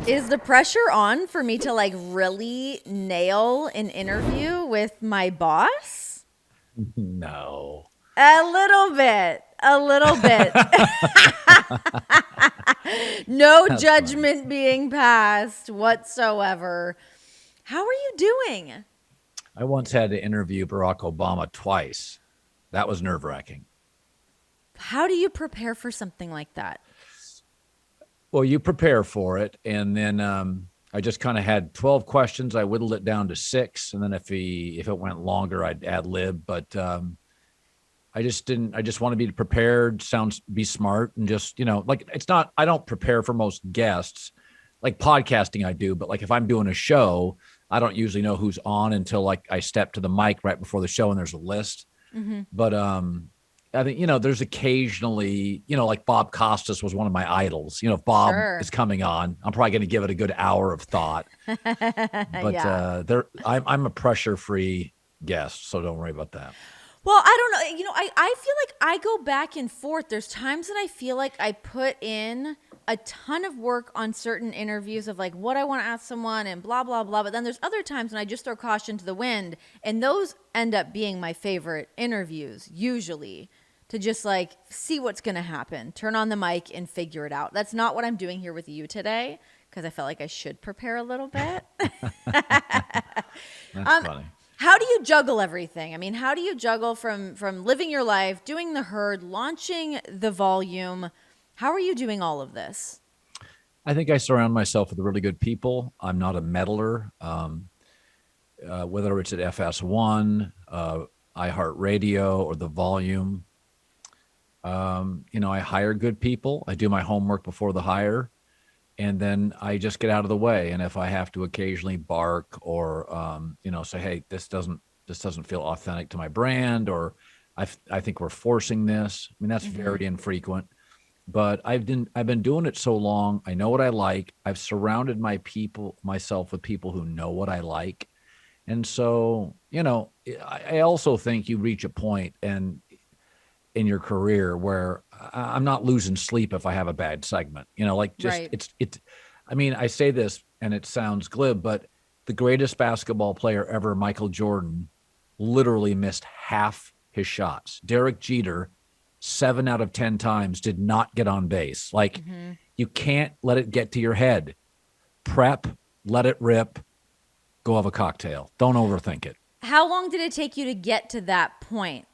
Is the pressure on for me to like really nail an interview with my boss? No. A little bit. A little bit. No That's funny. judgment being passed whatsoever. How are you doing? I once had to interview Barack Obama twice. That was nerve wracking. How do you prepare for something like that? Well, you prepare for it, and then I just kind of had 12 questions. I whittled it down to six, and then if it went longer, I'd ad lib. But I just didn't. I just want to be prepared, be smart, and just like it's not. I don't prepare for most guests, like podcasting. I do, but like if I'm doing a show, I don't usually know who's on until like I step to the mic right before the show, and there's a list. Mm-hmm. But I think there's occasionally like Bob Costas was one of my idols. If Bob Sure. is coming on, I'm probably going to give it a good hour of thought. But Yeah. I'm a pressure free guest, so don't worry about that. Well, I don't know. I feel like I go back and forth. There's times that I feel like I put in a ton of work on certain interviews of like what I want to ask someone and blah, blah, blah. But then there's other times when I just throw caution to the wind. And those end up being my favorite interviews, usually, to just like see what's going to happen, turn on the mic and figure it out. That's not what I'm doing here with you today because I felt like I should prepare a little bit. That's funny. How do you juggle everything? I mean, how do you juggle from living your life, doing the herd, launching the volume? How are you doing all of this? I think I surround myself with really good people. I'm not a meddler. Whether it's at FS1, iHeartRadio, or the volume, I hire good people. I do my homework before the hire, and then I just get out of the way. And if I have to occasionally bark or say, hey, this doesn't feel authentic to my brand, or I think we're forcing this. I mean, that's very infrequent. But I've been doing it so long. I know what I like. I've surrounded myself with people who know what I like. And so, I also think you reach a point and in your career where I'm not losing sleep if I have a bad segment. Like just Right. it's. I mean, I say this and it sounds glib, but the greatest basketball player ever, Michael Jordan, literally missed half his shots. Derek Jeter, 7 out of 10 times, did not get on base. Like you can't let it get to your head. Prep, let it rip, go have a cocktail. Don't overthink it. How long did it take you to get to that point?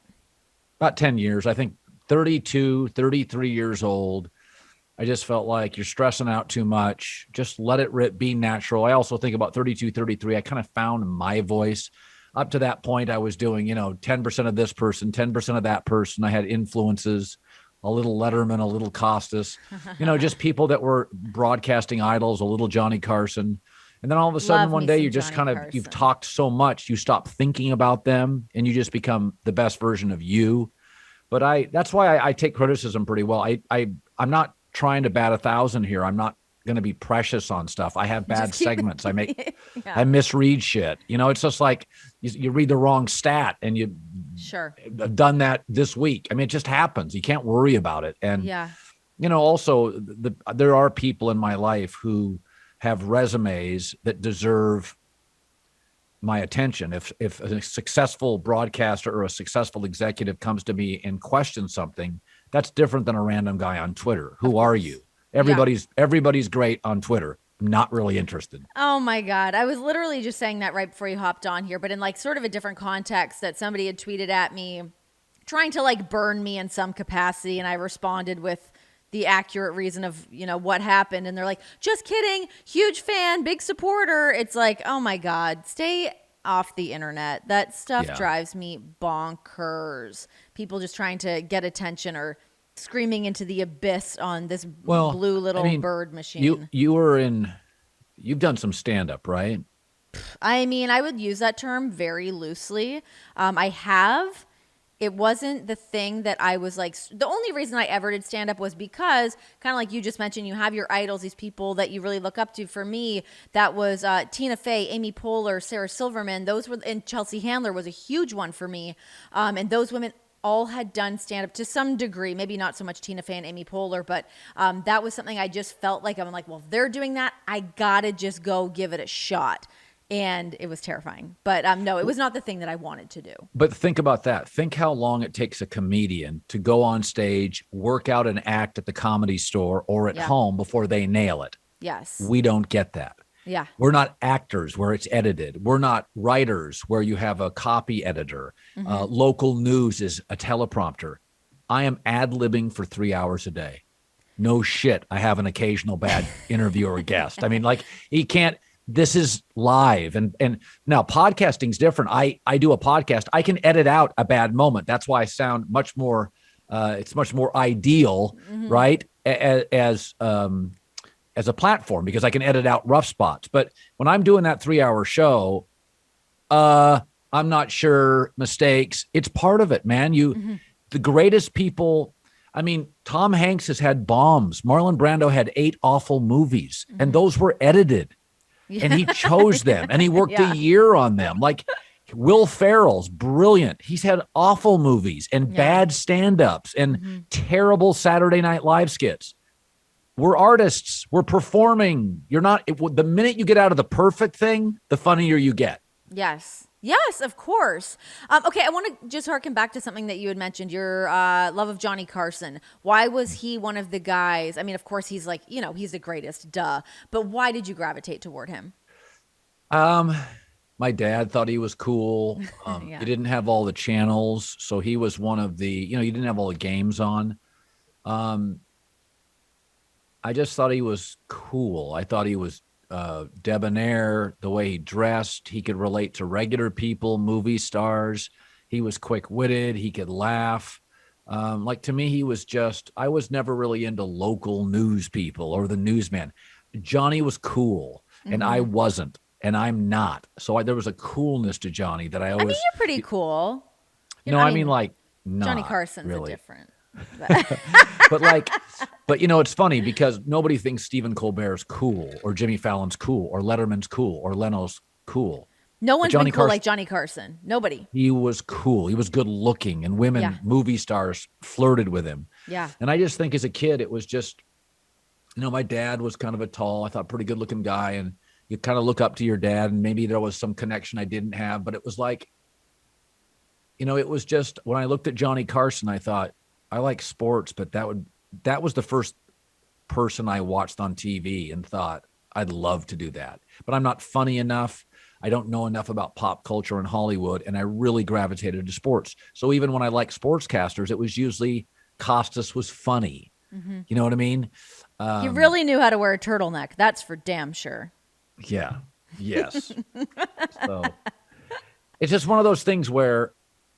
About 10 years, I think 32, 33 years old. I just felt like you're stressing out too much. Just let it rip, be natural. I also think about 32, 33. I kind of found my voice. Up to that point, I was doing, 10% of this person, 10% of that person. I had influences, a little Letterman, a little Costas, just people that were broadcasting idols, a little Johnny Carson. And then all of a sudden Love one me day some you just Johnny you've Carson. talked so much, you stop thinking about them and you just become the best version of you. But that's why I take criticism pretty well. I'm not trying to bat 1,000 here. I'm not going to be precious on stuff. I have bad Just keep segments. I Yeah, misread shit. It's just like you read the wrong stat and you sure. have done that this week. I mean, it just happens. You can't worry about it. And, Yeah. also there are people in my life who have resumes that deserve my attention. If a successful broadcaster or a successful executive comes to me and questions something, that's different than a random guy on Twitter. Of Who are course. you? Yeah. Everybody's great on Twitter. I'm not really interested. Oh my God. I was literally just saying that right before you hopped on here, but in like sort of a different context that somebody had tweeted at me trying to like burn me in some capacity. And I responded with the accurate reason of, what happened. And they're like, just kidding. Huge fan, big supporter. It's like, oh my God, stay off the internet. That stuff Yeah. drives me bonkers. People just trying to get attention or screaming into the abyss on this Well, blue I little mean, bird you machine. you were in you've done some stand up, right? I mean, I would use that term very loosely. I have. It wasn't the thing that I was like, the only reason I ever did stand up was because, kind of like you just mentioned, you have your idols, these people that you really look up to. For me, that was Tina Fey, Amy Poehler, Sarah Silverman. Those were, and Chelsea Handler was a huge one for me. And those women all had done stand-up to some degree, maybe not so much Tina Fey and Amy Poehler, but that was something I just felt like, I'm like, well, if they're doing that, I gotta just go give it a shot. And it was terrifying. But no, it was not the thing that I wanted to do. But think about that. Think how long it takes a comedian to go on stage, work out an act at the Comedy Store or at home before they nail it. Yes. We don't get that. Yeah. We're not actors where it's edited. We're not writers where you have a copy editor. Local news is a teleprompter. I am ad-libbing for 3 hours a day. No shit. I have an occasional bad interview or guest. I mean, like, he can't. This is live. And now podcasting's different. I do a podcast. I can edit out a bad moment. That's why I sound much more, it's much more ideal, right? As a platform, because I can edit out rough spots. But when I'm doing that 3 hour show, I'm not sure, mistakes. It's part of it, man. The greatest people, I mean, Tom Hanks has had bombs. Marlon Brando had 8 awful movies, and those were edited. Yeah. And he chose them, and he worked a year on them. Like, Will Ferrell's brilliant. He's had awful movies and bad stand-ups and terrible Saturday Night Live skits. We're artists. We're performing. You're not. The minute you get out of the perfect thing, the funnier you get. Yes. Yes, of course. Okay, I want to just harken back to something that you had mentioned, your love of Johnny Carson. Why was he one of the guys? I mean, of course, he's like, he's the greatest, duh. But why did you gravitate toward him? My dad thought he was cool. He didn't have all the channels, so he was one of the, you didn't have all the games on. I just thought he was cool. I thought he was debonair, the way he dressed. He could relate to regular people, movie stars. He was quick-witted. He could laugh. Like, to me, he was just, I was never really into local news people or the newsman. Johnny was cool, and I wasn't, and I'm not. So there was a coolness to Johnny that I always. I mean, you're pretty cool. I mean, like, not Johnny Carson's really. a different. But it's funny because nobody thinks Stephen Colbert's cool or Jimmy Fallon's cool or Letterman's cool or Leno's cool. No one's been cool like Johnny Carson. Nobody. He was cool. He was good looking, and women, movie stars flirted with him. Yeah. And I just think as a kid, it was just, my dad was kind of a tall, I thought, pretty good looking guy. And you kind of look up to your dad, and maybe there was some connection I didn't have, but it was like, it was just, when I looked at Johnny Carson, I thought, I like sports, but that was the first person I watched on TV and thought, I'd love to do that. But I'm not funny enough. I don't know enough about pop culture and Hollywood, and I really gravitated to sports. So even when I liked sportscasters, it was usually Costas was funny. You know what I mean? He really knew how to wear a turtleneck. That's for damn sure. Yeah. Yes. So it's just one of those things where,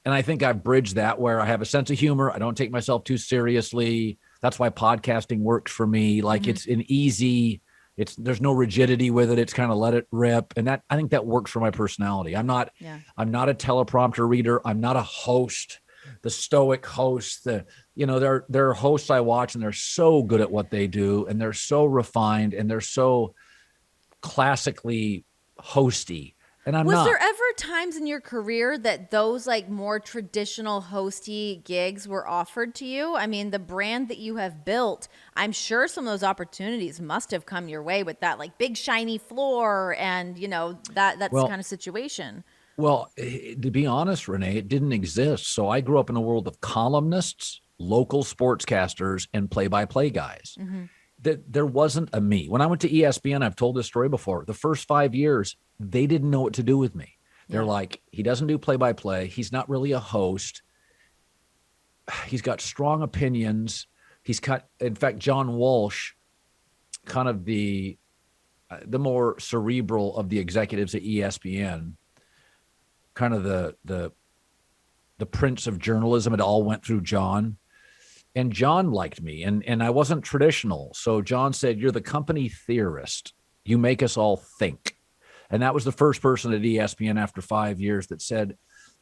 and I think I've bridged that, where I have a sense of humor. I don't take myself too seriously. That's why podcasting works for me. Like, it's an easy, there's no rigidity with it. It's kind of let it rip. And I think that works for my personality. I'm not a teleprompter reader. I'm not a host, the stoic host. There are hosts I watch, and they're so good at what they do, and they're so refined, and they're so classically hosty. And I'm not. Was there ever times in your career that those like more traditional hosty gigs were offered to you? I mean, the brand that you have built, I'm sure some of those opportunities must have come your way with that like big shiny floor and, that's kind of situation. Well, to be honest, Renee, it didn't exist. So I grew up in a world of columnists, local sportscasters, and play-by-play guys. There wasn't a me. When I went to ESPN, I've told this story before, the first 5 years, they didn't know what to do with me. They're like, he doesn't do play-by-play. He's not really a host. He's got strong opinions. In fact, John Walsh, kind of the more cerebral of the executives at ESPN, kind of the prince of journalism. It all went through John. And John liked me, and I wasn't traditional. So John said, you're the company theorist. You make us all think. And that was the first person at ESPN after 5 years that said,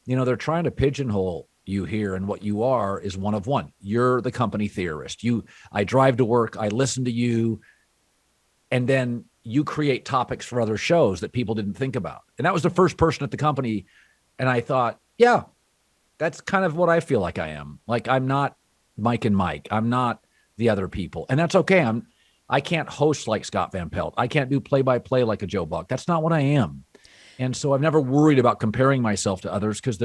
they're trying to pigeonhole you here, and what you are is one of one. You're the company theorist. I drive to work, I listen to you, and then you create topics for other shows that people didn't think about. And that was the first person at the company. And I thought, yeah, That's kind of what I feel like I am. Like I'm not Mike and Mike. I'm not the other people. And that's okay. I can't host like Scott Van Pelt. I can't do play-by-play like a Joe Buck. That's not what I am. And so I've never worried about comparing myself to others because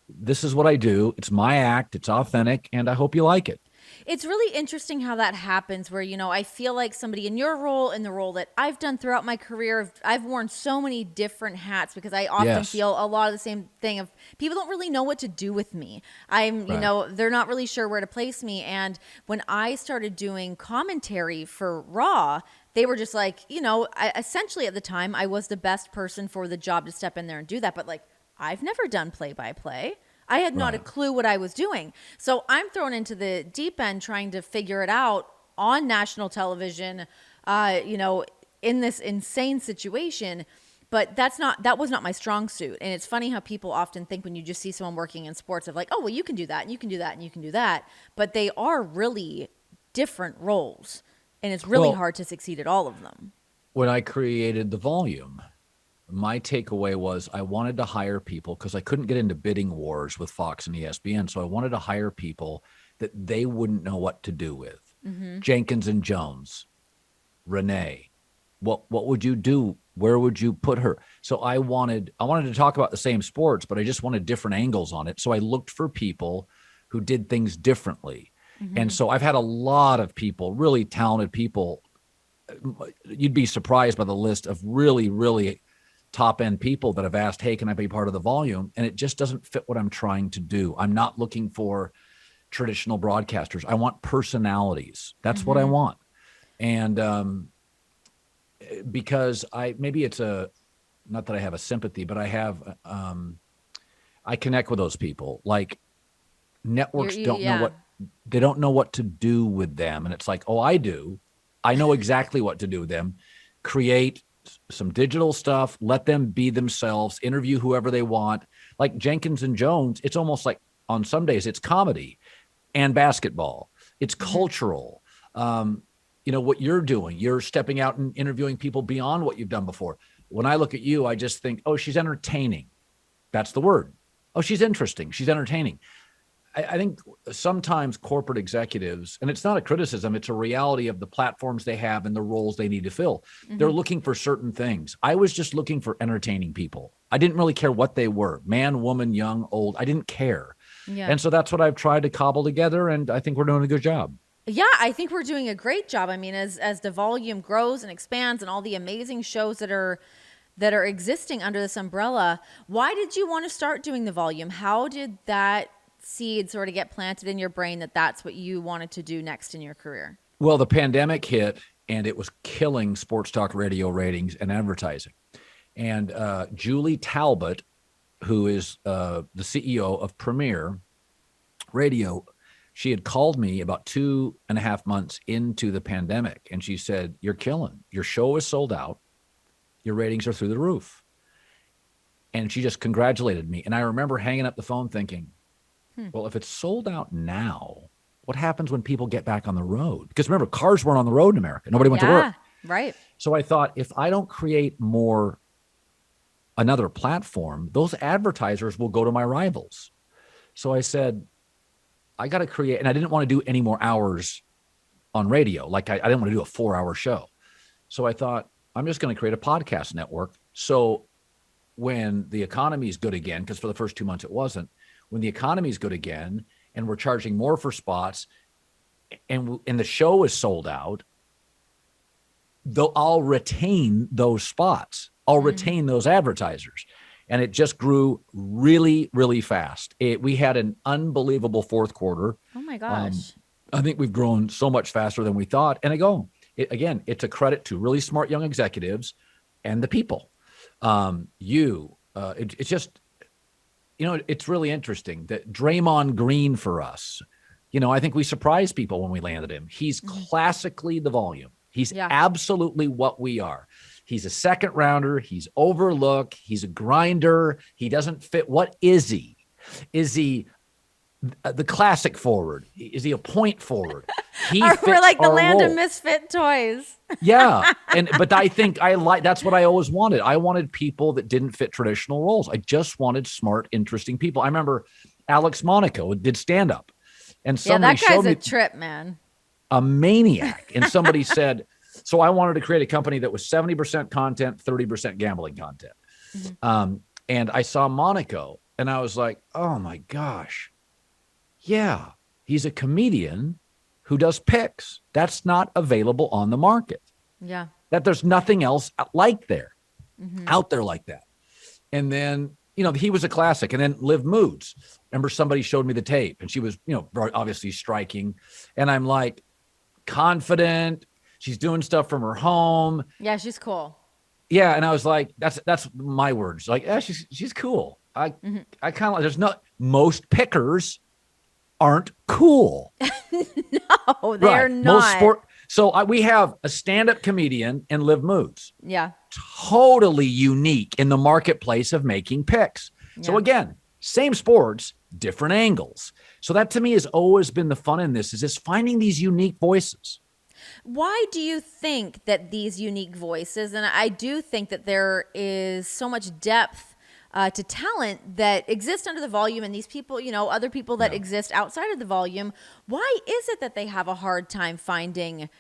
this is what I do. It's my act. It's authentic. And I hope you like it. It's really interesting how that happens where, I feel like somebody in your role, in the role that I've done throughout my career, I've worn so many different hats because I often Yes. feel a lot of the same thing of people don't really know what to do with me. They're not really sure where to place me. And when I started doing commentary for Raw, they were just like, essentially at the time I was the best person for the job to step in there and do that. But like, I've never done play by play. I had not a clue what I was doing. So I'm thrown into the deep end trying to figure it out on national television, in this insane situation. But that was not my strong suit. And it's funny how people often think when you just see someone working in sports of like, oh, well, you can do that and you can do that and you can do that. But they are really different roles. And it's really hard to succeed at all of them. When I created the volume, my takeaway was I wanted to hire people because I couldn't get into bidding wars with Fox and ESPN. So I wanted to hire people that they wouldn't know what to do with. Mm-hmm. Jenkins and Jones, Renee, what would you do? Where would you put her? So I wanted to talk about the same sports, but I just wanted different angles on it. So I looked for people who did things differently. Mm-hmm. And so I've had a lot of people, really talented people. You'd be surprised by the list of really, really top end people that have asked, hey, can I be part of the volume? And it just doesn't fit what I'm trying to do. I'm not looking for traditional broadcasters. I want personalities. That's what I want. And because maybe it's not that I have a sympathy, but I connect with those people. Like networks they don't know what to do with them. And it's like, oh, I do. I know exactly what to do with them. Create some digital stuff, let them be themselves, interview whoever they want. Like Jenkins and Jones, it's almost like on some days it's comedy and basketball. It's cultural. What you're doing, you're stepping out and interviewing people beyond what you've done before. When I look at you, I just think, oh, she's entertaining. That's the word. Oh, she's interesting. She's entertaining. I think sometimes corporate executives, and it's not a criticism, it's a reality of the platforms they have and the roles they need to fill. Mm-hmm. They're looking for certain things. I was just looking for entertaining people. I didn't really care what they were, man, woman, young, old. I didn't care. Yeah. And so that's what I've tried to cobble together, and I think we're doing a good job. Yeah, I think we're doing a great job. I mean, as the volume grows and expands and all the amazing shows that are existing under this umbrella, why did you want to start doing the volume? How did that seed sort of get planted in your brain that that's what you wanted to do next in your career? Well, the pandemic hit and it was killing sports talk radio ratings and advertising. And Julie Talbot, who is the CEO of Premier Radio, she had called me about 2.5 months into the pandemic. And she said, you're killing. Your show is sold out. Your ratings are through the roof. And she just congratulated me. And I remember hanging up the phone thinking, well, if it's sold out now, what happens when people get back on the road? Because remember, cars weren't on the road in America. Nobody went to work. Right. So I thought, if I don't create another platform, those advertisers will go to my rivals. So I said, I got to create, and I didn't want to do any more hours on radio. Like I didn't want to do a 4-hour show. So I thought, I'm just going to create a podcast network. So when the economy is good again, because for the first 2 months it wasn't, when the economy is good again and we're charging more for spots and the show is sold out, I'll retain those spots. I'll retain those advertisers. And it just grew really, really fast. We had an unbelievable fourth quarter. Oh my gosh. I think we've grown so much faster than we thought. And it's a credit to really smart young executives and the people. It's just, it's really interesting that Draymond Green for us, I think we surprised people when we landed him. He's classically the volume. He's absolutely what we are. He's a second rounder. He's overlooked. He's a grinder. He doesn't fit. What is he? Is he the classic forward? Is he a point forward? We're like the land of misfit toys. Yeah. But I think that's what I always wanted. I wanted people that didn't fit traditional roles. I just wanted smart, interesting people. I remember Alex Monaco did stand up, and Yeah, somebody that guy's showed a me trip, man. a maniac. And somebody said, so I wanted to create a company that was 70% content, 30% gambling content. Hmm. And I saw Monaco and I was like, oh my gosh. Yeah, he's a comedian who does picks. That's not available on the market. Yeah. That there's nothing else like there, Hmm. out there like that. And then, he was a classic. And then Liv Moods. Remember, somebody showed me the tape and she was, obviously striking. And I'm like, confident. She's doing stuff from her home. Yeah, she's cool. Yeah. And I was like, that's my words. Like, yeah, she's cool. Hmm. I kind of like, there's not, most pickers aren't cool. No, they're Right. Most not. sport. So we have a stand-up comedian and Liv Moods. Yeah. Totally unique in the marketplace of making picks. So Yeah. again, same sports, different angles. So that to me has always been the fun in this, is just finding these unique voices. Why do you think that these unique voices, and I do think that there is so much depth to talent that exists under the volume, and these people, other people that exist outside of the volume, why is it that they have a hard time finding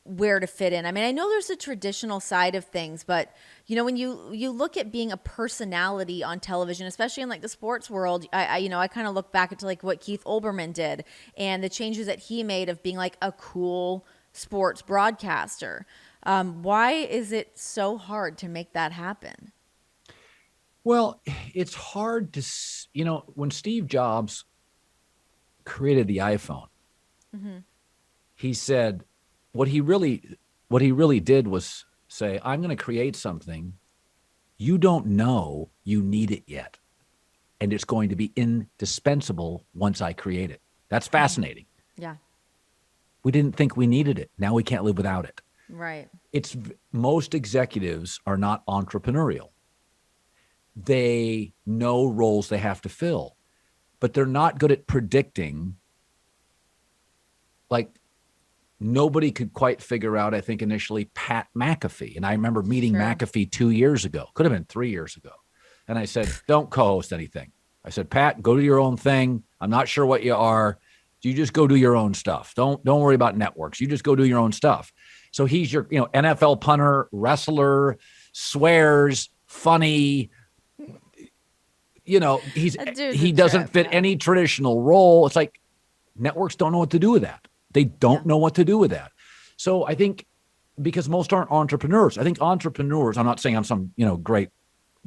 where to fit in? I mean, I know there's a traditional side of things, but when you look at being a personality on television, especially in like the sports world, I kind of look back into like what Keith Olbermann did and the changes that he made of being like a cool sports broadcaster. Why is it so hard to make that happen? Well, it's hard to, when Steve Jobs created the iPhone, Mm-hmm. he said what he really did was say, I'm going to create something you don't know you need it yet. And it's going to be indispensable once I create it. That's fascinating. Yeah. We didn't think we needed it. Now we can't live without it. Right. Most executives are not entrepreneurial. They know roles they have to fill, but they're not good at predicting. Like, nobody could quite figure out, I think, initially Pat McAfee. And I remember meeting McAfee 2 years ago, could have been 3 years ago. And I said, don't co-host anything. I said, Pat, go do your own thing. I'm not sure what you are. You just go do your own stuff. Don't worry about networks. You just go do your own stuff. So he's your, NFL punter, wrestler, swears, funny. He doesn't fit any traditional role. It's like networks don't know what to do with that. They don't know what to do with that. So I think because most aren't entrepreneurs, I'm not saying I'm some, great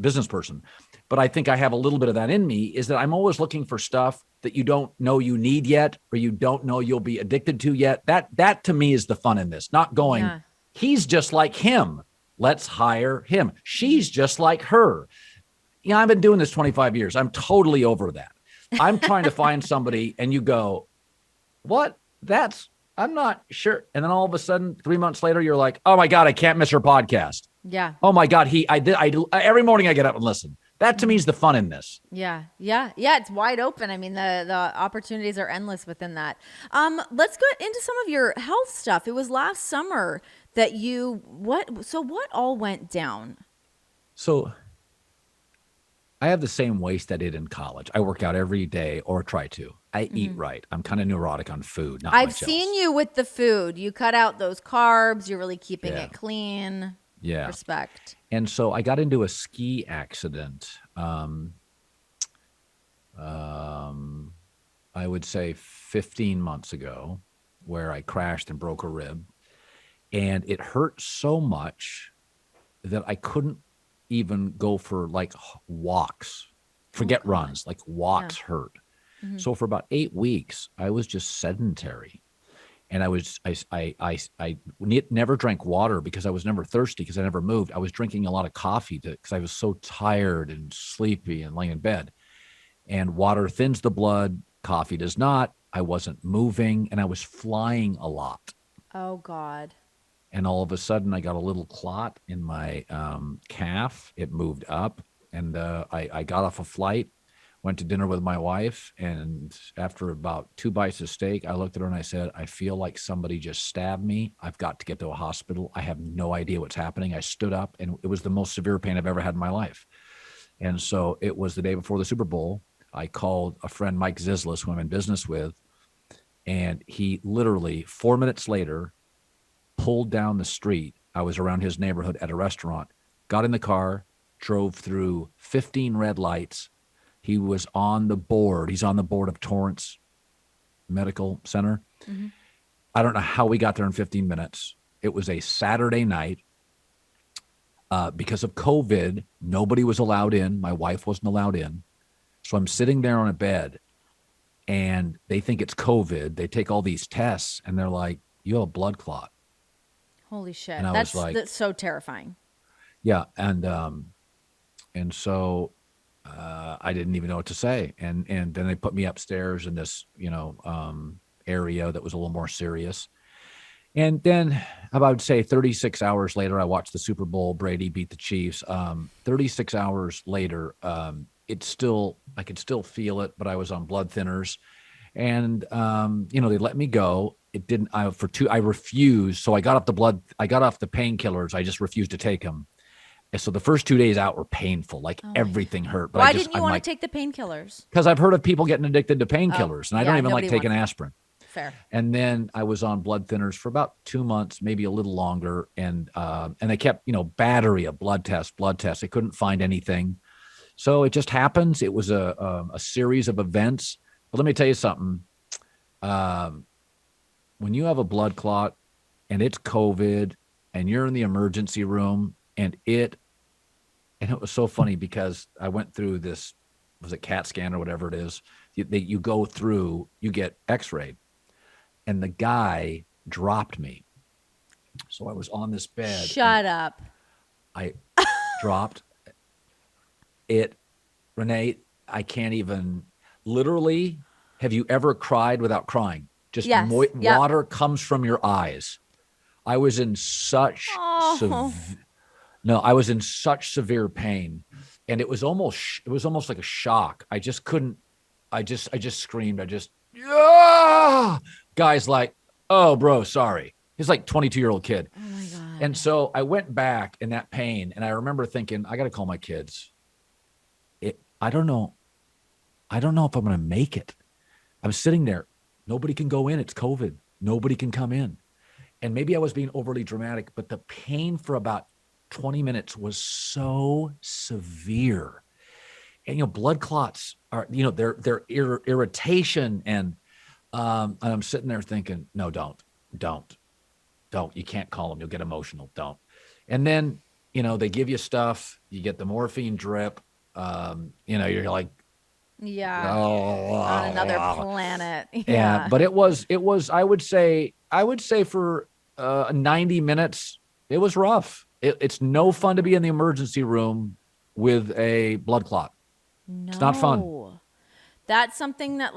business person, but I think I have a little bit of that in me, is that I'm always looking for stuff that you don't know you need yet, or you don't know you'll be addicted to yet. That to me is the fun in this, not going, he's just like him. Let's hire him. She's just like her. I've been doing this 25 years. I'm totally over that. I'm trying to find somebody and you go, what? I'm not sure. And then all of a sudden, 3 months later, you're like, oh my God, I can't miss her podcast. Yeah. Oh my God. Every morning I get up and listen. That to me is the fun in this. Yeah. It's wide open. I mean, the opportunities are endless within that. Let's go into some of your health stuff. It was last summer that what all went down? So I have the same waist I did in college. I work out every day, or try to. I eat right. I'm kind of neurotic on food. I've seen you with the food. You cut out those carbs. You're really keeping it clean. Yeah. Respect. And so I got into a ski accident. I would say 15 months ago, where I crashed and broke a rib, and it hurt so much that I couldn't even go for like walks. Forget runs, like walks hurt. Mm-hmm. So for about 8 weeks, I was just sedentary. And I never drank water because I was never thirsty, because I never moved. I was drinking a lot of coffee because I was so tired and sleepy and laying in bed. And water thins the blood. Coffee does not. I wasn't moving, and I was flying a lot. Oh, God. And all of a sudden, I got a little clot in my calf. It moved up, and I got off a flight, went to dinner with my wife, and after about 2 bites of steak, I looked at her and I said, I feel like somebody just stabbed me. I've got to get to a hospital. I have no idea what's happening. I stood up, and it was the most severe pain I've ever had in my life. And so it was the day before the Super Bowl. I called a friend, Mike Zislis, who I'm in business with, and he literally 4 minutes later pulled down the street. I was around his neighborhood at a restaurant, got in the car, drove through 15 red lights. He was on the board. He's on the board of Torrance Medical Center. Mhm. I don't know how we got there in 15 minutes. It was a Saturday night. Because of COVID, nobody was allowed in. My wife wasn't allowed in. So I'm sitting there on a bed and they think it's COVID. They take all these tests and they're like, you have a blood clot. Holy shit. And I was like, That's so terrifying. yeah. And so I didn't even know what to say. And then they put me upstairs in this, area that was a little more serious. And then I would say 36 hours later, I watched the Super Bowl. Brady beat the Chiefs. 36 hours later, I could still feel it, but I was on blood thinners. And, they let me go. It didn't, I refused. So I got off the painkillers. I just refused to take them. And so the first 2 days out were painful, like everything hurt. But Why didn't you want to take the painkillers? Because I've heard of people getting addicted to painkillers, and I don't even like taking aspirin. Fair. And then I was on blood thinners for about 2 months, maybe a little longer. And they kept, battery of blood tests. They couldn't find anything. So it just happens. It was a series of events. But let me tell you something. When you have a blood clot and it's COVID and you're in the emergency room and it was so funny because I went through this, was it CAT scan or whatever it is, you go through, you get x-rayed. And the guy dropped me. So I was on this bed. Shut up. I dropped it. Renee, I can't even, literally, have you ever cried without crying? Just yes. Water comes from your eyes. I was in such I was in such severe pain. And it was almost like a shock. I just couldn't, I just screamed. Yeah! Guy's like, oh, bro, sorry. He's like 22-year-old kid. Oh my God. And so I went back in that pain and I remember thinking, I got to call my kids. I don't know if I'm going to make it. I'm sitting there. Nobody can go in. It's COVID. Nobody can come in. And maybe I was being overly dramatic, but the pain for about 20 minutes was so severe. And, blood clots are, they're irritation. And I'm sitting there thinking, no, don't. You can't call them. You'll get emotional. Don't. And then, they give you stuff. You get the morphine drip. You're like, on another planet. Yeah. But it was, I would say for 90 minutes, it was rough. It's no fun to be in the emergency room with a blood clot. No. It's not fun. That's something that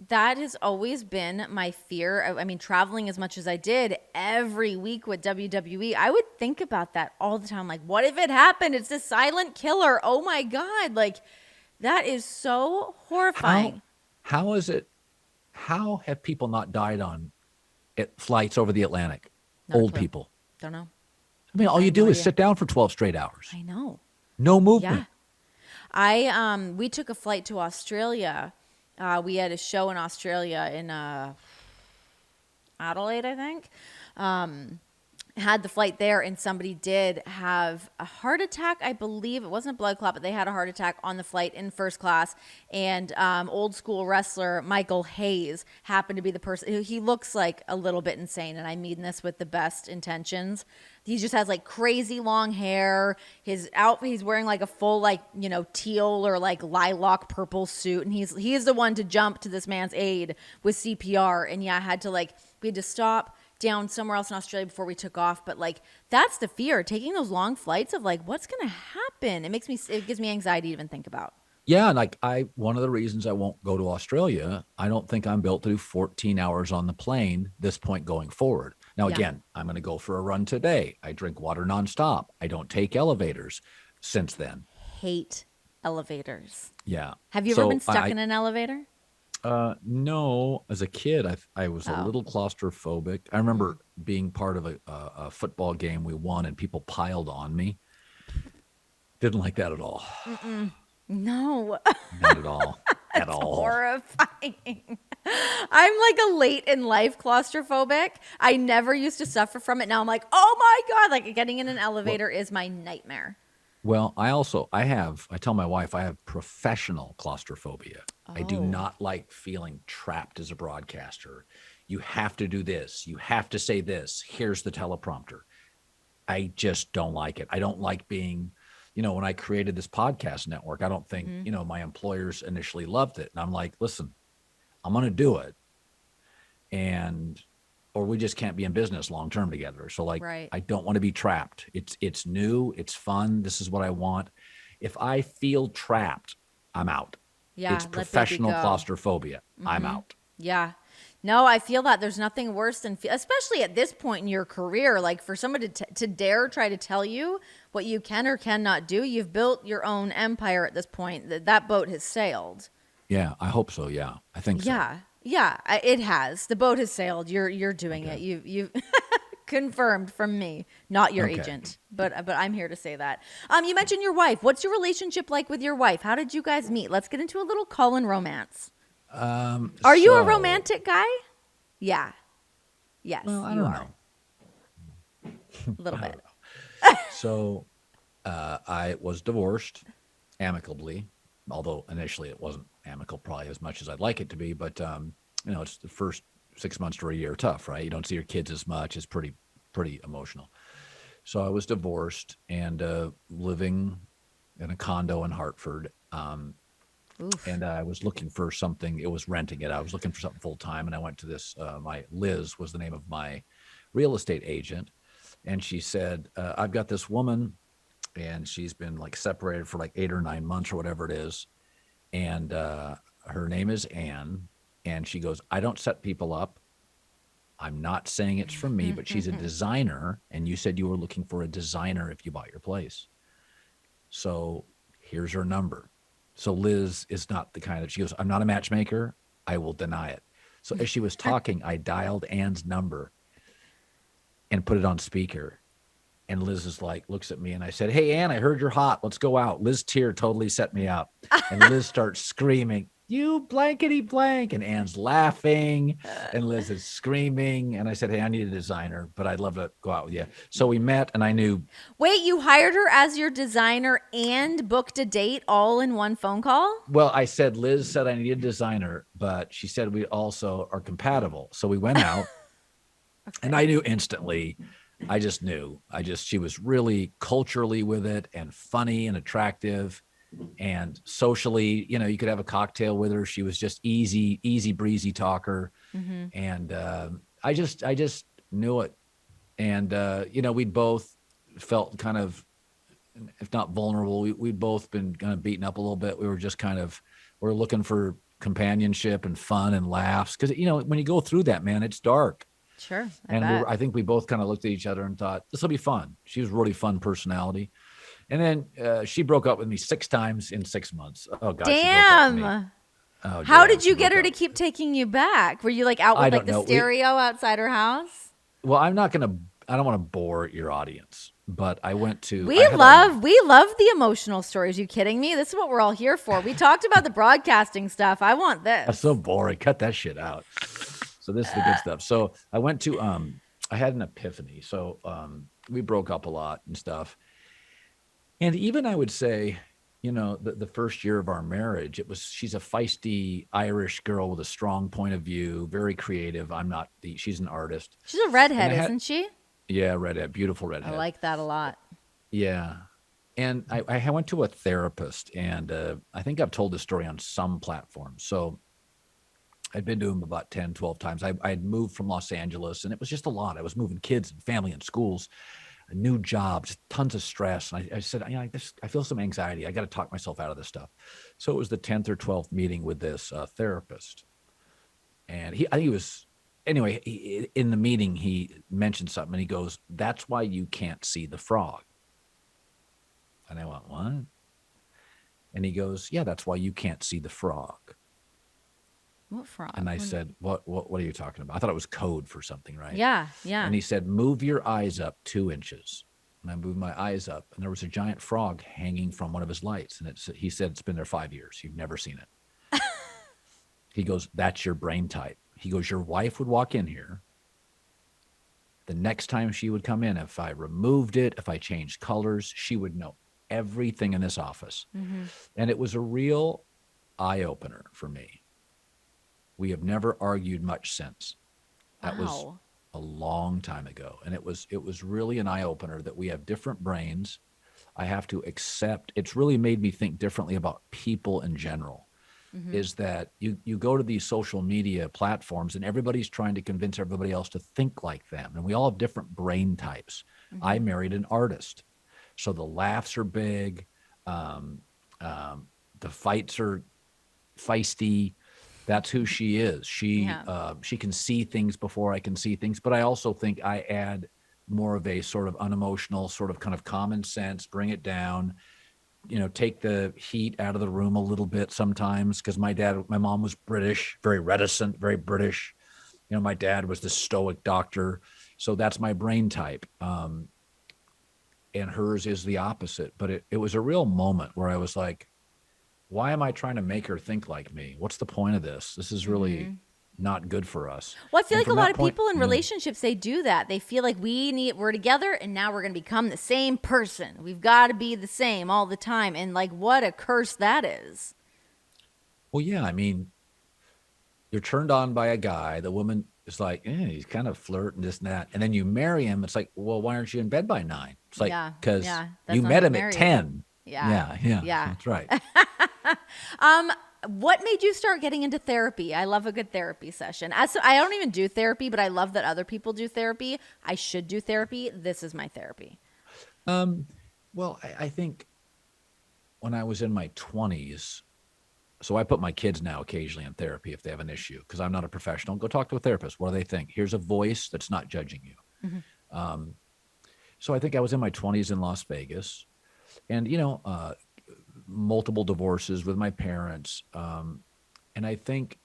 that has always been my fear. I mean, traveling as much as I did every week with WWE, I would think about that all the time. Like, what if it happened? It's this silent killer. Oh my God. That is so horrifying. How is it? How have people not died on flights over the Atlantic? Old people. Don't know. I mean, all you do is sit down for 12 straight hours. I know. No movement. Yeah. We took a flight to Australia. We had a show in Australia in Adelaide, I think. Had the flight there, and somebody did have a heart attack. I believe it wasn't a blood clot, but they had a heart attack on the flight in first class. And old school wrestler Michael Hayes happened to be the person. He looks like a little bit insane, and I mean this with the best intentions. He just has crazy long hair. His outfit, he's wearing a full teal or lilac purple suit, and he is the one to jump to this man's aid with CPR. And yeah, we had to stop down somewhere else in Australia before we took off. But that's the fear, taking those long flights of what's going to happen. It gives me anxiety to even think about. Yeah. And one of the reasons I won't go to Australia, I don't think I'm built to do 14 hours on the plane this point going forward. Now, again, I'm going to go for a run today. I drink water nonstop. I don't take elevators since then. Hate elevators. Yeah. Have you ever been stuck in an elevator? No, as a kid, I was a little claustrophobic. I remember being part of a football game we won and people piled on me. Didn't like that at all. No. Not at all. at That's all. horrifying. I'm like a late in life claustrophobic. I never used to suffer from it. Now I'm like, oh my God, like getting in an elevator is my nightmare. Well, I tell my wife I have professional claustrophobia. I do Oh, not like feeling trapped as a broadcaster. You have to do this. You have to say this. Here's the teleprompter. I just don't like it. I don't like being, when I created this podcast network, I don't think, my employers initially loved it. And I'm like, listen, I'm going to do it. Or we just can't be in business long term together. So like, right. I don't want to be trapped. It's new. It's fun. This is what I want. If I feel trapped, I'm out. Yeah, It's let baby professional go. claustrophobia. I'm out. Yeah. No, I feel that there's nothing worse than, especially at this point in your career, like for somebody to dare try to tell you what you can or cannot do. You've built your own empire at this point. That boat has sailed. Yeah, I hope so. Yeah, I think so. Yeah. Yeah, it has. The boat has sailed. You're doing Okay. it. You confirmed from me, not your Okay. agent, but I'm here to say that. You mentioned your wife. What's your relationship like with your wife? How did you guys meet? Let's get into a little Colin romance. Are you a So, romantic guy? Yeah. Yes, well, I you don't are. know. A little I bit. don't know. So, I was divorced amicably, although initially it wasn't amicable probably as much as I'd like it to be. But it's the first 6 months to a year tough, right? You don't see your kids as much. It's pretty emotional. So I was divorced and living in a condo in Hartford. Oof. And I was looking for something. It was renting it. I was looking for something full time, and I went to this. Liz was the name of my real estate agent, and she said, "I've got this woman, and she's been like separated for like 8 or 9 months or whatever it is, and her name is Anne, and she goes, I don't set people up. I'm not saying it's from me, but she's a designer, and you said you were looking for a designer if you bought your place. So here's her number." So Liz is not the kind of, she goes, I'm not a matchmaker. I will deny it. So as she was talking, I dialed Anne's number and put it on speaker. And Liz is like, looks at me and I said, hey, Anne, I heard you're hot. Let's go out. Liz Tier totally set me up. And Liz starts screaming, you blankety blank. And Anne's laughing and Liz is screaming. And I said, hey, I need a designer, but I'd love to go out with you. So we met and I knew. Wait, you hired her as your designer and booked a date all in one phone call? Well, I said, Liz said I need a designer, but she said we also are compatible. So we went out and I knew instantly. I just knew. She was really culturally with it and funny and attractive and socially, you could have a cocktail with her. She was just easy breezy talker. And I just knew it. And, we'd both felt kind of, if not vulnerable, we'd both been kind of beaten up a little bit. We were just we're looking for companionship and fun and laughs. Cause when you go through that, man, it's dark. Sure. I think we both kind of looked at each other and thought, this will be fun. She was a really fun personality. And then she broke up with me 6 times in 6 months. Oh, God. Damn. Oh, How yeah, did you she get broke her to up. keep taking you back? Were you like out I with like don't the know. stereo outside her house? Well, I don't want to bore your audience, but I went to. We love the emotional stories. You kidding me? This is what we're all here for. We talked about the broadcasting stuff. I want this. That's so boring. Cut that shit out. So this is the good stuff. So I went to. I had an epiphany. So we broke up a lot and stuff. And even I would say, the first year of our marriage, she's a feisty Irish girl with a strong point of view, very creative. She's an artist. She's a redhead, isn't she? Yeah, redhead, beautiful redhead. I like that a lot. Yeah. And I went to a therapist, and I think I've told this story on some platforms. So I'd been to him about 10, 12 times. I had moved from Los Angeles, and it was just a lot. I was moving kids and family and schools, a new job, just tons of stress. And I said, I feel some anxiety. I got to talk myself out of this stuff. So it was the 10th or 12th meeting with this therapist. And anyway, in the meeting, he mentioned something, and he goes, that's why you can't see the frog. And I went, what? And he goes, yeah, that's why you can't see the frog. What frog? And I said, what are you talking about? I thought it was code for something, right? Yeah. And he said, move your eyes up 2 inches. And I moved my eyes up, and there was a giant frog hanging from one of his lights. And he said, it's been there 5 years. You've never seen it. He goes, that's your brain type. He goes, your wife would walk in here. The next time she would come in, if I removed it, if I changed colors, she would know everything in this office. Mm-hmm. And it was a real eye opener for me. We have never argued much since. That was Wow. a long time ago. And it was really an eye opener that we have different brains. I have to accept, it's really made me think differently about people in general. Mm-hmm. Is that you go to these social media platforms and everybody's trying to convince everybody else to think like them. And we all have different brain types. Mm-hmm. I married an artist. So the laughs are big. The fights are feisty. That's who she is. She can see things before I can see things. But I also think I add more of a sort of unemotional, sort of kind of common sense, bring it down, take the heat out of the room a little bit sometimes, because my mom was British, very reticent, very British. My dad was the stoic doctor. So that's my brain type. And hers is the opposite. But it was a real moment where I was like, why am I trying to make her think like me? What's the point of this? This is really not good for us. Well, I feel And like a from lot that of point, people in relationships, they do that. They feel like we're together and now we're going to become the same person. We've got to be the same all the time. And like, what a curse that is. well, yeah, I mean, you're turned on by a guy. The woman is like, he's kind of flirting this and that. And then you marry him. It's like, well, why aren't you in bed by 9? It's like, Yeah. because Yeah. That's you not met who him at married. 10. Yeah. Yeah. Yeah. That's right. What made you start getting into therapy? I love a good therapy session. I don't even do therapy, but I love that other people do therapy. I should do therapy. This is my therapy. Well, I think when I was in my 20s, so I put my kids now occasionally in therapy if they have an issue, because I'm not a professional. Go talk to a therapist. What do they think? Here's a voice that's not judging you. So I think I was in my 20s in Las Vegas, and multiple divorces with my parents, and I think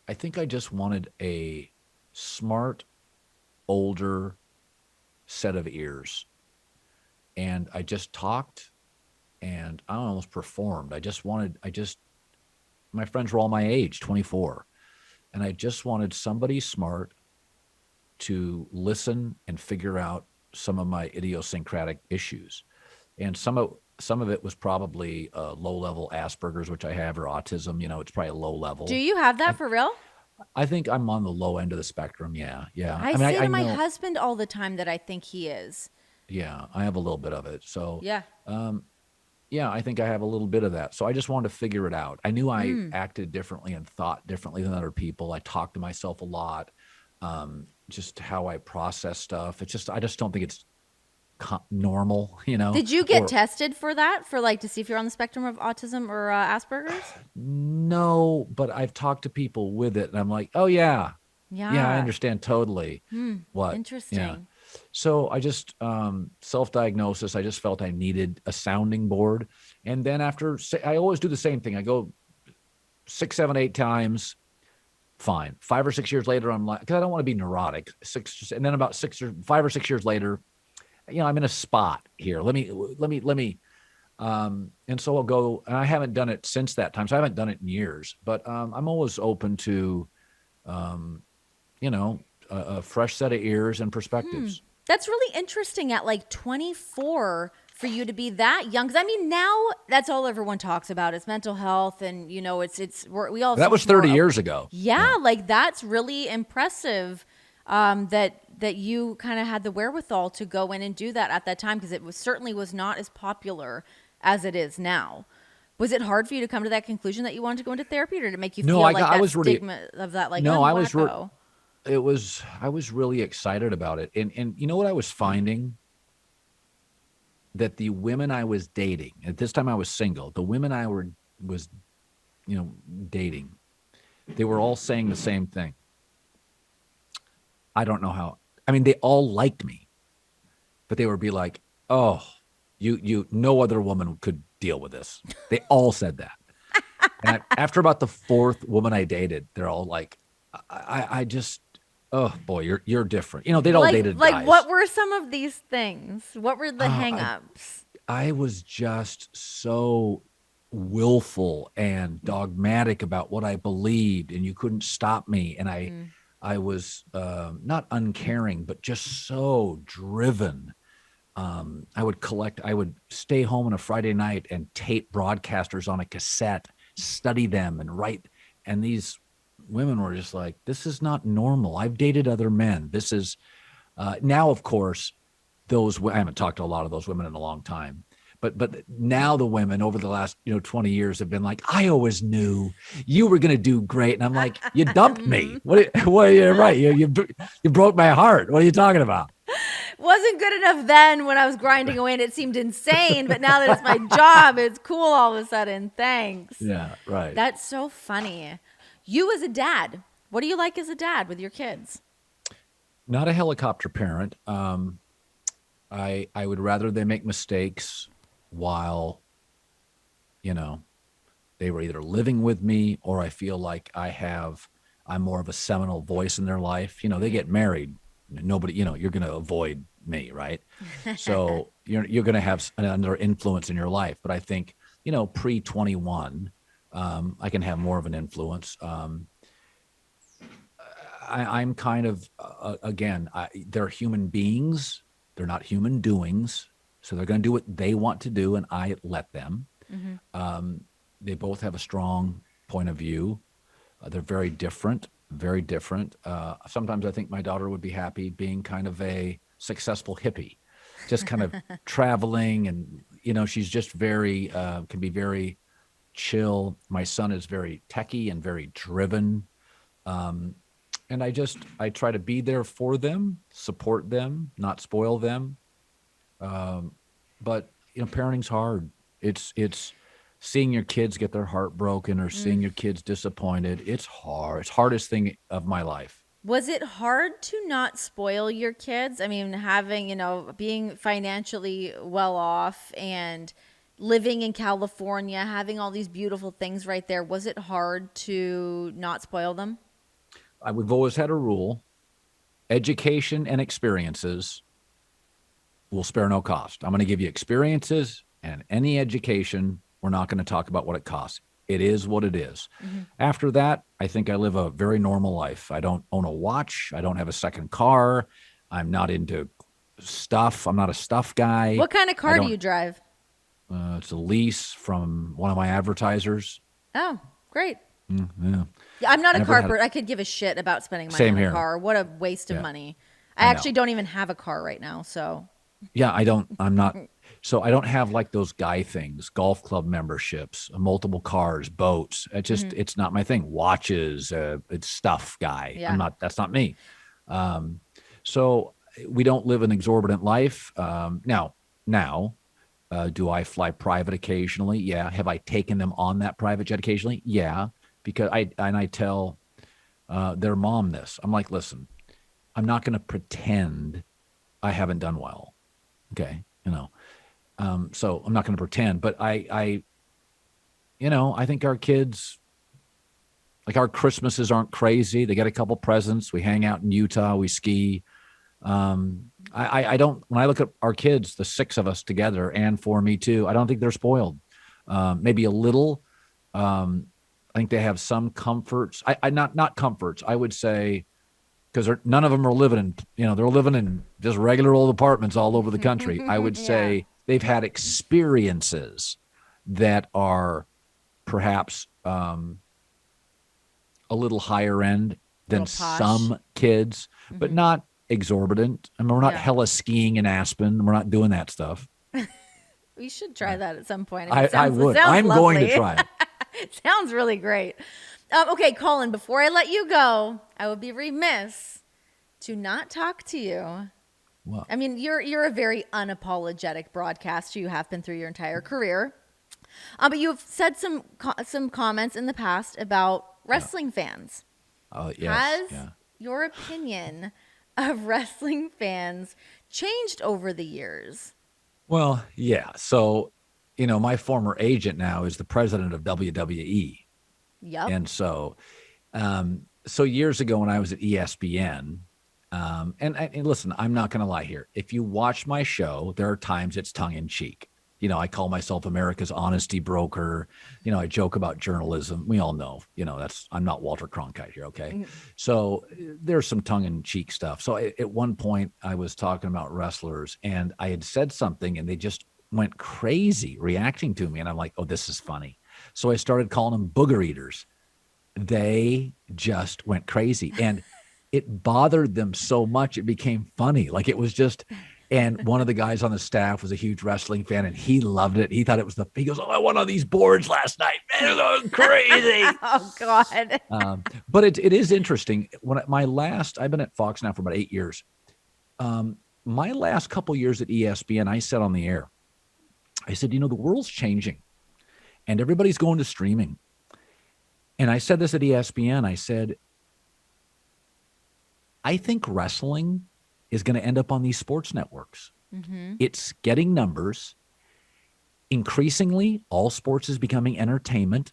I just wanted a smart, older set of ears, and I just talked, and I almost performed. My friends were all my age, 24, and I just wanted somebody smart to listen and figure out some of my idiosyncratic issues. And some of it was probably low-level Asperger's, which I have, or autism. It's probably a low level. Do you have that for real? I think I'm on the low end of the spectrum. Yeah. I mean, say I to my know. husband all the time that I think he is. Yeah, I have a little bit of it. So Yeah. yeah, I think I have a little bit of that. So I just wanted to figure it out. I knew I acted differently and thought differently than other people. I talked to myself a lot. Just how I process stuff. I just don't think it's normal, Did you get tested for that, for like to see if you're on the spectrum of autism or Asperger's? No, but I've talked to people with it, and I'm like, oh yeah, I understand totally. What? Interesting. Yeah. So I just self-diagnosis. I just felt I needed a sounding board, and then I always do the same thing. I go 6, 7, 8 times. Fine. 5 or 6 years later, I'm like, because I don't want to be neurotic. And then about 5 or 6 years later, I'm in a spot here. Let me. And so I'll go, and I haven't done it since that time. So I haven't done it in years, but I'm always open to, a fresh set of ears and perspectives. That's really interesting at like 24 for you to be that young. Because I mean, now that's all everyone talks about is mental health, and we all. That was 30 years ago. Yeah, like that's really impressive. That you kind of had the wherewithal to go in and do that at that time, because it certainly was not as popular as it is now. Was it hard for you to come to that conclusion that you wanted to go into therapy, or did it make you feel like that stigma of that? Like, no, I'm I wacko? was really excited about it. And you know what I was finding? That the women I was dating, at this time I was single, the women I was dating, they were all saying the same thing. I don't know how. I mean, they all liked me, but they would be like, "Oh, no other woman could deal with this." They all said that. And after about the 4th woman I dated, they're all like, I just, oh boy, you're different. They'd all dated guys. Like, what were some of these things? What were the hang-ups? I was just so willful and dogmatic about what I believed, and you couldn't stop me. And I was not uncaring, but just so driven. I would stay home on a Friday night and tape broadcasters on a cassette, study them and write. And these women were just like, this is not normal. I've dated other men. This is now, of course, I haven't talked to a lot of those women in a long time. But now the women over the last 20 years have been like, I always knew you were going to do great, and I'm like, you dumped me. What? You're right. You broke my heart. What are you talking about? Wasn't good enough then when I was grinding away and it seemed insane, but now that it's my job, it's cool all of a sudden. Thanks. Yeah, right. That's so funny. You as a dad, what do you like as a dad with your kids? Not a helicopter parent. I would rather they make mistakes while, they were either living with me, or I feel like I'm more of a seminal voice in their life. They get married. Nobody, you're going to avoid me, right? So you're going to have another influence in your life. But I think, pre 21, I can have more of an influence. I'm kind of, again, they're human beings. They're not human doings. So they're going to do what they want to do, and I let them. They both have a strong point of view. They're very different, very different. Sometimes I think my daughter would be happy being kind of a successful hippie, just kind of traveling. And, she's just can be very chill. My son is very techie and very driven. And I try to be there for them, support them, not spoil them. But parenting's hard. It's seeing your kids get their heart broken, or seeing your kids disappointed. It's hard. It's the hardest thing of my life. Was it hard to not spoil your kids? I mean, having, being financially well off and living in California, having all these beautiful things right there. Was it hard to not spoil them? We've always had a rule: education and experiences will spare no cost. I'm going to give you experiences and any education. We're not going to talk about what it costs. It is what it is. After that, I think I live a very normal life. I don't own a watch. I don't have a second car. I'm not into stuff. I'm not a stuff guy. What kind of car do you drive? It's a lease from one of my advertisers. Oh, great. Yeah. I'm not a car person. I could give a shit about spending money on a car. What a waste of money. I actually don't even have a car right now, so. Yeah, I'm not. So I don't have like those guy things, golf club memberships, multiple cars, boats. It's not my thing. Watches, it's stuff guy. Yeah. That's not me. So we don't live an exorbitant life. Now, do I fly private occasionally? Yeah. Have I taken them on that private jet occasionally? Yeah. Because I tell their mom this. I'm like, listen, I'm not going to pretend I haven't done well. Okay. So I'm not going to pretend, but I think our kids, like, our Christmases aren't crazy. They get a couple presents. We hang out in Utah. We ski. I don't, when I look at our kids, the six of us together, and for me too, I don't think they're spoiled. Maybe a little. I think they have some comforts. Not comforts. I would say, because none of them are living in, they're living in just regular old apartments all over the country. I would say they've had experiences that are perhaps a little higher end than some kids, but not exorbitant. I mean, we're not hella skiing in Aspen. We're not doing that stuff. We should try that at some point. I would. I'm going to try it. It sounds really great. Okay, Colin, before I let you go, I would be remiss to not talk to you. What? I mean, you're a very unapologetic broadcaster. You have been through your entire career. But you've said some comments in the past about wrestling fans. Oh, yes. Has your opinion of wrestling fans changed over the years? Well, yeah. So, my former agent now is the president of WWE. Yep. And so years ago when I was at ESPN, and listen, I'm not going to lie here. If you watch my show, there are times it's tongue in cheek. I call myself America's honesty broker. I joke about journalism. We all know, I'm not Walter Cronkite here. Okay. Mm. So there's some tongue in cheek stuff. So at one point I was talking about wrestlers and I had said something and they just went crazy reacting to me. And I'm like, oh, this is funny. So I started calling them booger eaters. They just went crazy and it bothered them so much. It became funny. Like it was just, and one of the guys on the staff was a huge wrestling fan and he loved it. He thought it was he goes, oh, I went on these boards last night. Man, it was crazy. Oh God. But it is interesting. I've been at Fox now for about 8 years. My last couple years at ESPN, I said on the air, I said, the world's changing and everybody's going to streaming. And I said this at ESPN. I said, I think wrestling is going to end up on these sports networks. Mm-hmm. It's getting numbers. Increasingly, all sports is becoming entertainment.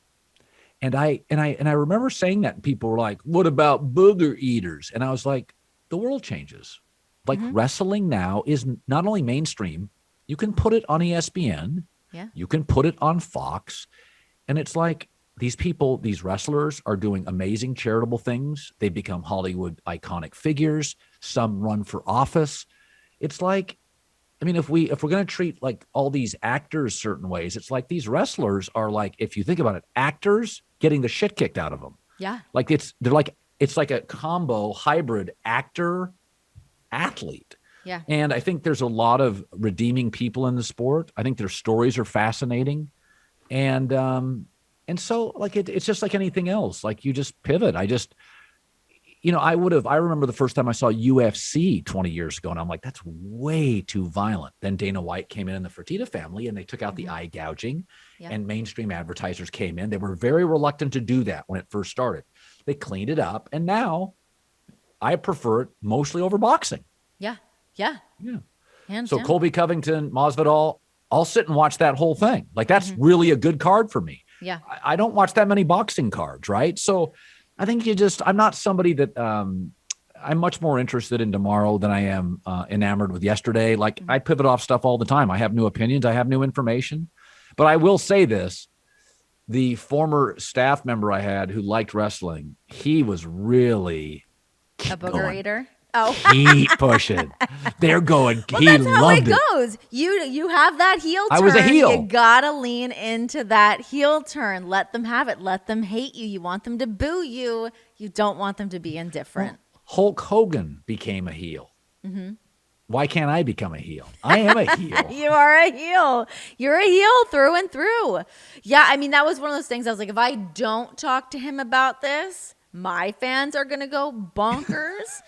And I remember saying that and people were like, what about booger eaters? And I was like, the world changes. Like wrestling now is not only mainstream, you can put it on ESPN. Yeah. You can put it on Fox. And it's like, these people, these wrestlers are doing amazing charitable things. They become Hollywood iconic figures. Some run for office. It's like, if we're going to treat like all these actors certain ways, it's like these wrestlers are like, if you think about it, actors getting the shit kicked out of them. Yeah. Like it's like a combo hybrid actor athlete. Yeah. And I think there's a lot of redeeming people in the sport. I think their stories are fascinating. And so like, it's just like anything else. Like you just pivot. I remember the first time I saw UFC 20 years ago and I'm like, that's way too violent. Then Dana White came in the Fertitta family and they took out the eye gouging and mainstream advertisers came in. They were very reluctant to do that when it first started. They cleaned it up. And now I prefer it mostly over boxing. Yeah. Yeah. Yeah. Hands So down. Colby Covington, Masvidal, I'll sit and watch that whole thing. Like that's really a good card for me. Yeah. I don't watch that many boxing cards, right? So I think I'm not somebody that I'm much more interested in tomorrow than I am enamored with yesterday. Like I pivot off stuff all the time. I have new opinions. I have new information. But I will say this, the former staff member I had who liked wrestling, he was really A booger eater. Oh, keep pushing. They're going. well, he that's how loved it goes. You have that heel turn. I was a heel. You gotta lean into that heel turn. Let them have it. Let them hate you. You want them to boo you. You don't want them to be indifferent. Well, Hulk Hogan became a heel. Why can't I become a heel? I am a heel. You are a heel. You're a heel through and through. Yeah, that was one of those things. I was like, if I don't talk to him about this, my fans are going to go bonkers.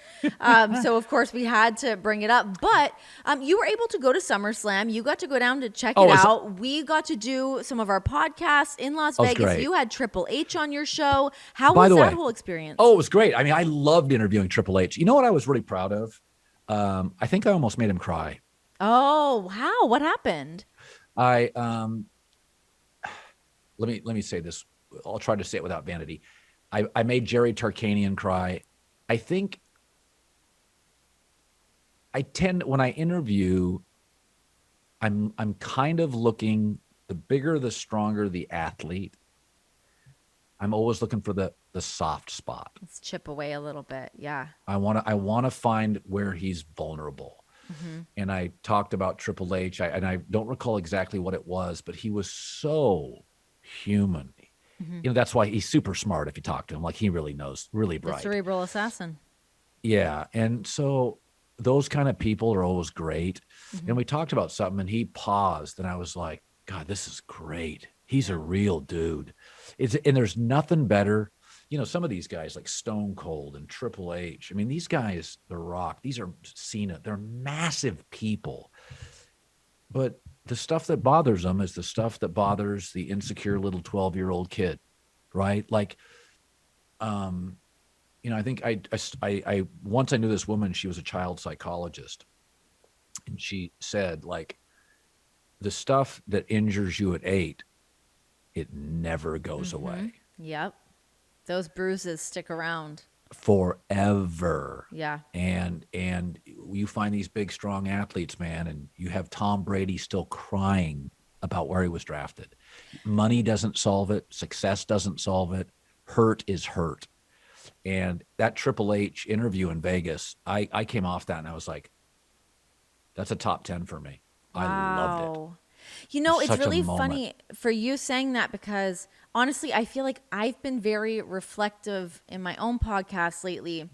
So, of course, we had to bring it up. But you were able to go to SummerSlam. You got to go down to check it out. We got to do some of our podcasts in Las Vegas. Great. You had Triple H on your show. How was that whole experience? Oh, it was great. I loved interviewing Triple H. You know what I was really proud of? I think I almost made him cry. Oh, wow. What happened? Let me say this. I'll try to say it without vanity. I made Jerry Tarkanian cry. I think when I interview, I'm kind of looking, the bigger, the stronger the athlete. I'm always looking for the soft spot. Let's chip away a little bit. Yeah. I want to find where he's vulnerable. And I talked about Triple H, and I don't recall exactly what it was, but he was so human. That's why he's super smart if you talk to him. Like he really knows, really bright. The cerebral assassin. Yeah. And so those kind of people are always great. And we talked about something and he paused and I was like, God, this is great. He's a real dude. And there's nothing better. Some of these guys like Stone Cold and Triple H. These guys, The Rock, these are Cena. They're massive people. But the stuff that bothers them is the stuff that bothers the insecure little 12-year-old kid, right? Like, I think I once I knew this woman, she was a child psychologist. And she said, like, the stuff that injures you at 8, it never goes away. Yep. Those bruises stick around. Forever. Yeah. And you find these big, strong athletes, man, and you have Tom Brady still crying about where he was drafted. Money doesn't solve it. Success doesn't solve it. Hurt is hurt. And that Triple H interview in Vegas, I came off that and I was like, that's a top 10 for me. I loved it. Wow. You know, it's Such a really moment. funny for you saying that because honestly, I feel like I've been very reflective in my own podcast lately,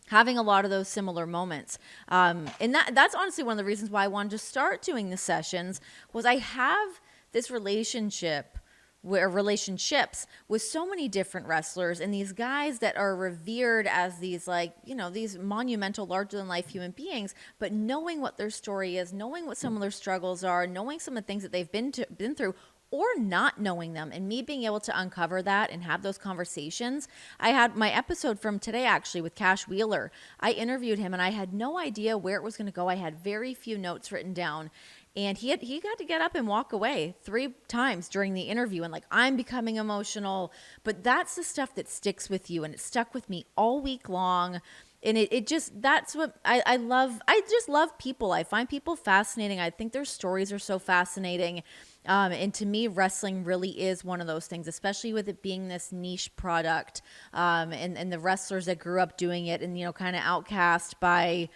having a lot of those similar moments. And that's honestly one of the reasons why I wanted to start doing the sessions was I have this relationship where relationships with so many different wrestlers and these guys that are revered as these like, you know, these monumental larger than life human beings, but knowing what their story is, knowing what some of their struggles are, knowing some of the things that they've been through or not knowing them and me being able to uncover that and have those conversations. I had my episode from today actually with Cash Wheeler. I interviewed him and I had no idea where it was going to go. I had very few notes written down. And he got to get up and walk away 3 times during the interview and like, I'm becoming emotional. But that's the stuff that sticks with you. And it stuck with me all week long. And it just, that's what I love. I just love people. I find people fascinating. I think their stories are so fascinating. And to me, wrestling really is one of those things, especially with it being this niche product. And the wrestlers that grew up doing it and, you know, kind of outcast by,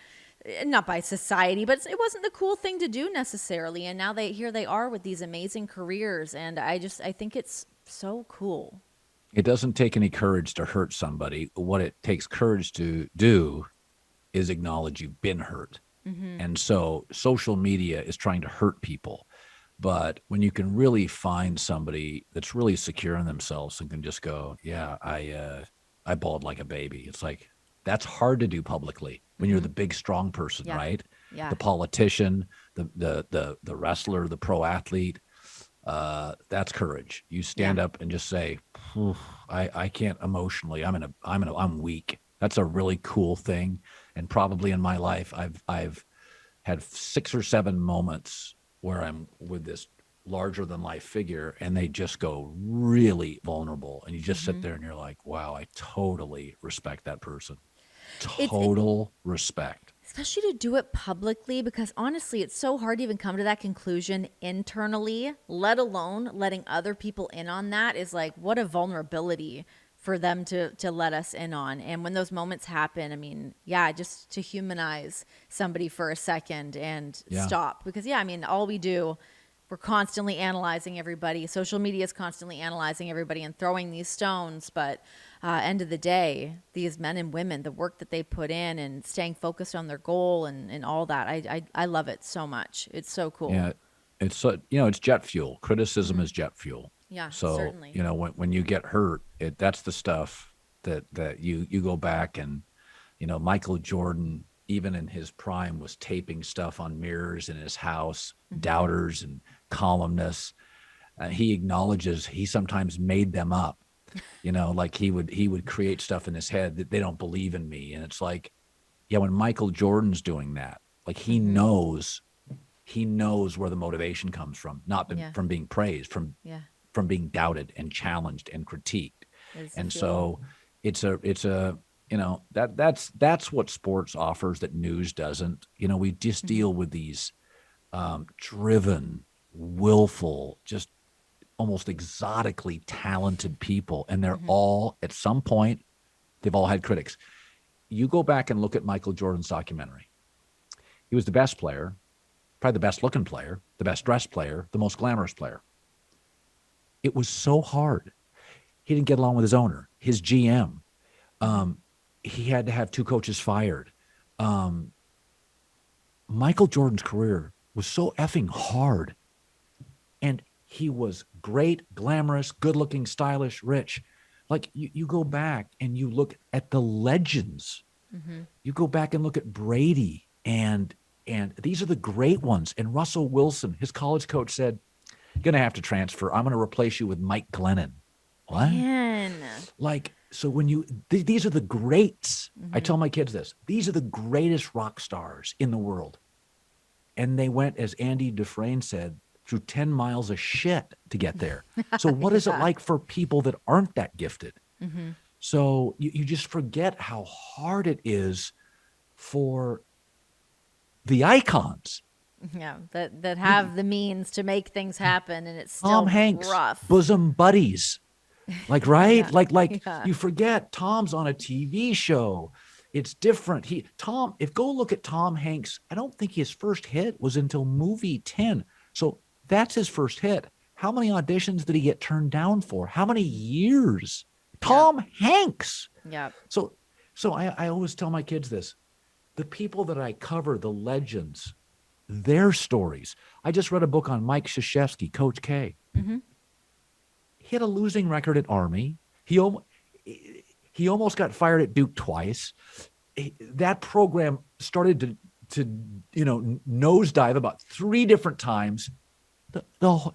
not by society, but it wasn't the cool thing to do necessarily. And now here they are with these amazing careers. And I think it's so cool. It doesn't take any courage to hurt somebody. What it takes courage to do is acknowledge you've been hurt. Mm-hmm. And so social media is trying to hurt people. But when you can really find somebody that's really secure in themselves and can just go, yeah, I bawled like a baby. It's like, that's hard to do publicly when you're the big, strong person, right? Yeah. The politician, the wrestler, the pro athlete. That's courage. You stand up and just say, I can't emotionally. I'm weak. That's a really cool thing. And probably in my life, I've had 6 or 7 moments where I'm with this larger than life figure and they just go really vulnerable. And you just sit there and you're like, wow, I totally respect that person. Total respect. Especially to do it publicly, because honestly, it's so hard to even come to that conclusion internally, let alone letting other people in on that is like, what a vulnerability for them to let us in on. And when those moments happen, I mean, yeah, just to humanize somebody for a second and stop. Because, yeah, I mean, all we do, we're constantly analyzing everybody. Social media is constantly analyzing everybody and throwing these stones. But end of the day, these men and women, the work that they put in and staying focused on their goal and all that, I love it so much. It's so cool. Yeah, it's it's jet fuel. Criticism is jet fuel. Yeah, so certainly. When you get hurt, that's the stuff that you go back and Michael Jordan, even in his prime, was taping stuff on mirrors in his house, doubters and columnists. He acknowledges he sometimes made them up. Like he would create stuff in his head that they don't believe in me. And it's like, yeah, when Michael Jordan's doing that, like he knows where the motivation comes from, not from being praised, from being doubted and challenged and critiqued. And so it's a that's what sports offers that news doesn't. We just deal with these driven, willful, just almost exotically talented people. And they're all, at some point, they've all had critics. You go back and look at Michael Jordan's documentary. He was the best player, probably the best looking player, the best dressed player, the most glamorous player. It was so hard. He didn't get along with his owner, his GM. He had to have 2 coaches fired. Michael Jordan's career was so effing hard. And he was great, glamorous, good-looking, stylish, rich. Like you go back and you look at the legends. You go back and look at Brady and these are the great ones. And Russell Wilson, his college coach said, "You're going to have to transfer. I'm going to replace you with Mike Glennon." What? Man. Like, so when these are the greats. I tell my kids this. These are the greatest rock stars in the world. And they went, as Andy Dufresne said, through 10 miles of shit to get there. So what is it like for people that aren't that gifted? So you just forget how hard it is for the icons. Yeah, that have the means to make things happen, and it's Tom still Hanks, rough. bosom buddies. Like, right? Yeah, Like yeah, you forget Tom's on a TV show. It's different. If go look at Tom Hanks, I don't think his first hit was until movie 10. So that's his first hit. How many auditions did he get turned down for? How many years? yeah, Tom Hanks. yeah. So I always tell my kids this. The people that I cover, the legends, their stories. I just read a book on Mike Krzyzewski, Coach K. Hmm. He had a losing record at Army. He almost got fired at Duke twice. That program started to nosedive about 3 different times.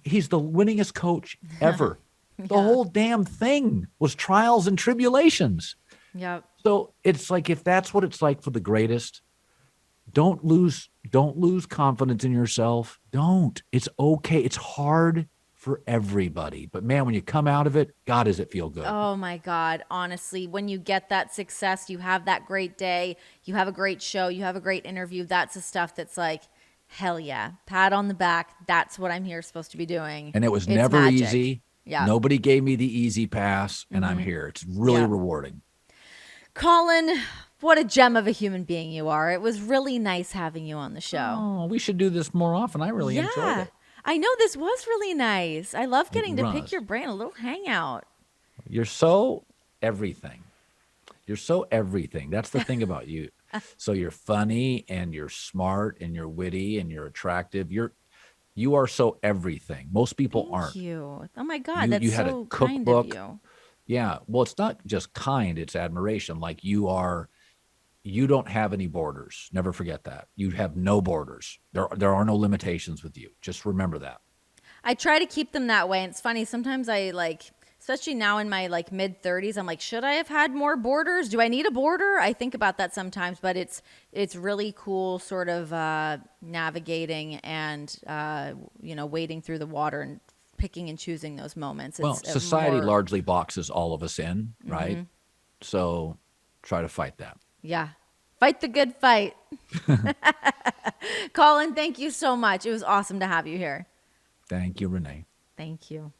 He's the winningest coach ever. The Yeah, whole damn thing was trials and tribulations. yeah. So it's like, if that's what it's like for the greatest, don't lose confidence in yourself. Don't. It's okay. It's hard for everybody. But man, when you come out of it, God, does it feel good. Oh my God. Honestly, when you get that success, you have that great day, you have a great show, you have a great interview. That's the stuff that's like, hell yeah, pat on the back. That's what I'm here supposed to be doing. And it was It's never magic. easy. Yeah. Nobody gave me the easy pass, and I'm here. It's really Yeah. rewarding. Colin, what a gem of a human being you are. It was really nice having you on the show. Oh, we should do this more often. I really enjoyed it. I know this was really nice. I love getting to pick was. your brain, a little hangout. You're so everything. You're so everything. That's the thing about you. So you're funny, and you're smart, and you're witty, and you're attractive. You are so everything. Most people Thank aren't. you. Oh my God, that's You had so a kind of cookbook. you. Yeah. Well, it's not just kind, it's admiration. Like you don't have any borders. Never forget that. You have no borders. There are no limitations with you. Just remember that. I try to keep them that way. And it's funny, sometimes I like, especially now in my like mid 30s, I'm like, should I have had more borders? Do I need a border? I think about that sometimes, but it's really cool sort of navigating and wading through the water and picking and choosing those moments. Well, It's society more, largely boxes all of us in, right? So try to fight that. yeah. Fight the good fight. Colin, thank you so much. It was awesome to have you here. Thank you, Renee. Thank you.